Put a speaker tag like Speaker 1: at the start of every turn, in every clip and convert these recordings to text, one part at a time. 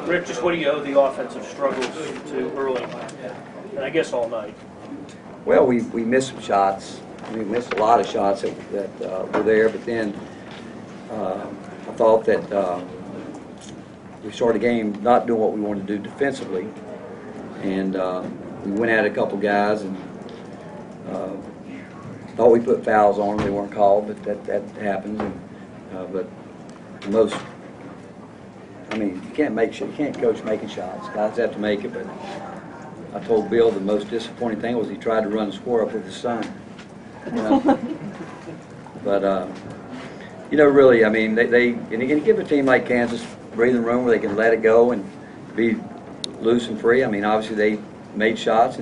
Speaker 1: Rick, just what do you owe the offensive struggles to early, and I guess all night?
Speaker 2: Well, we missed some shots. We missed a lot of shots that were there, but then I thought that we started the game not doing what we wanted to do defensively, and we went at a couple guys and thought we put fouls on them. They weren't called, but that happens. And, but most, I mean, you can't coach making shots. Guys have to make it, but I told Bill the most disappointing thing was he tried to run the score up with his son. You know? But you know, really, I mean, and you give a team like Kansas breathing room where they can let it go and be loose and free. I mean, obviously they made shots,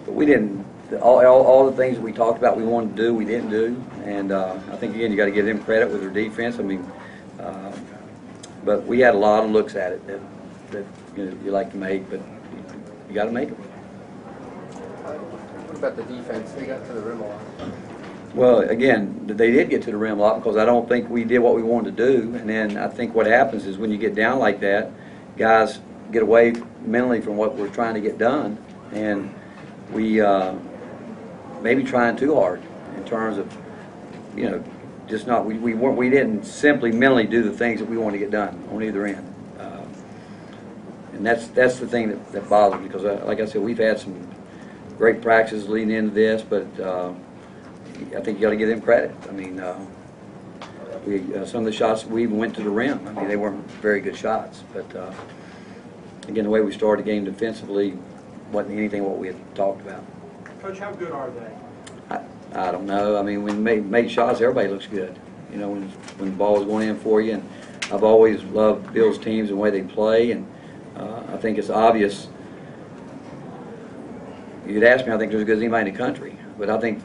Speaker 2: but we didn't. All the things that we talked about we wanted to do, we didn't do. And I think again, you got to give them credit with their defense. I mean, but we had a lot of looks at it that you like to make, but you got to make them.
Speaker 3: What about the defense? They got to the rim a lot.
Speaker 2: Well, again, they did get to the rim a lot because I don't think we did what we wanted to do. And then I think what happens is when you get down like that, guys get away mentally from what we're trying to get done, and we maybe trying too hard in terms of, you know, just not we didn't simply mentally do the things that we want to get done on either end. And that's the thing that bothers me because, like I said, we've had some great practices leading into this, but I think you got to give them credit. I mean, some of the shots we even went to the rim. I mean, they weren't very good shots, but again, the way we started the game defensively wasn't anything what we had talked about.
Speaker 4: Coach, how good are they?
Speaker 2: I don't know. I mean, when you make shots, everybody looks good. You know, when the ball is going in for you. And I've always loved Bill's teams and the way they play, and I think it's obvious. You'd ask me, I think they're as good as anybody in the country. But I think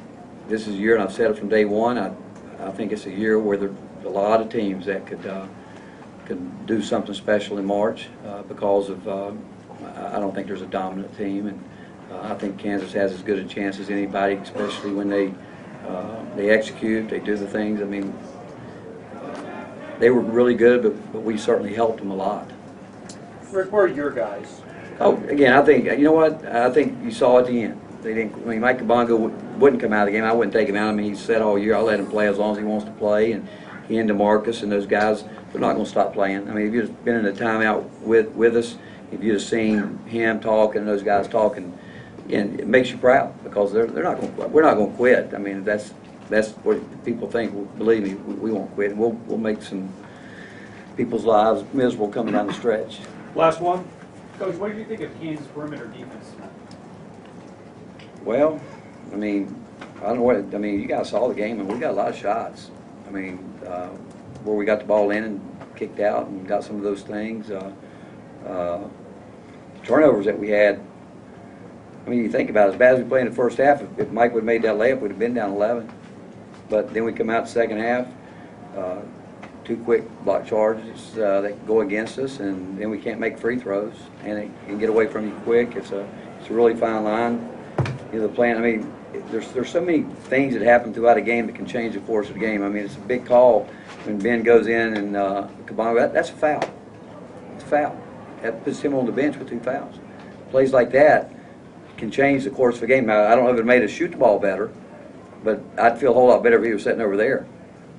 Speaker 2: this is a year, and I've said it from day one, I think it's a year where there are a lot of teams that could do something special in March because of, I don't think there's a dominant team. And I think Kansas has as good a chance as anybody, especially when they execute, they do the things. I mean, they were really good, but we certainly helped them a lot.
Speaker 1: Rick, where are your guys?
Speaker 2: Oh, again, I think, you know what? I think you saw at the end. They didn't. I mean, Mike Kabongo wouldn't come out of the game. I wouldn't take him out. I mean, he said all year, I'll let him play as long as he wants to play. And he and DeMarcus and those guys, they're not going to stop playing. I mean, if you'd been in a timeout with us, if you'd have seen him talking and those guys talking, and it makes you proud because they're not going to quit. We're not going to quit. I mean, that's what people think. Believe me, we won't quit. We'll make some people's lives miserable coming down the stretch.
Speaker 1: Last one.
Speaker 4: Coach, what do you think of Kansas perimeter defense tonight?
Speaker 2: Well, I mean, I don't know what. I mean, you guys saw the game, and we got a lot of shots. I mean, where we got the ball in and kicked out, and got some of those things. Turnovers that we had. I mean, you think about it, as bad as we played in the first half, if Mike would have made that layup, we'd have been down 11. But then we come out the second half, two quick block charges that go against us, and then we can't make free throws, and it can get away from you quick. It's a really fine line. You know, the plan. I mean, there's so many things that happen throughout a game that can change the course of the game. I mean, it's a big call when Ben goes in and Kabongo, that's a foul. It's a foul. That puts him on the bench with 2 fouls. Plays like that can change the course of the game. Now, I don't know if it made us shoot the ball better, but I'd feel a whole lot better if he was sitting over there.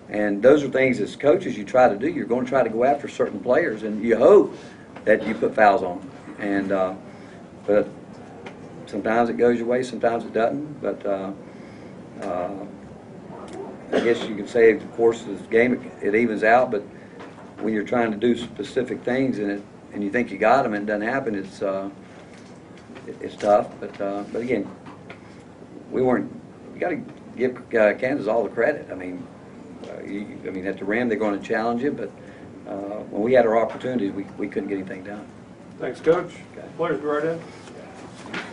Speaker 2: And those are things as coaches you try to do. You're going to try to go after certain players, and you hope that you put fouls on them. And but sometimes it goes your way, sometimes it doesn't. But I guess you could say, of course, this game it evens out. But when you're trying to do specific things and you think you got them and it doesn't happen, it's tough. But again, we weren't. You got to give Kansas all the credit. I mean, at the rim they're going to challenge you, but when we had our opportunities, we couldn't get anything done.
Speaker 1: Thanks, Coach.
Speaker 2: Okay.
Speaker 1: Players, go right in.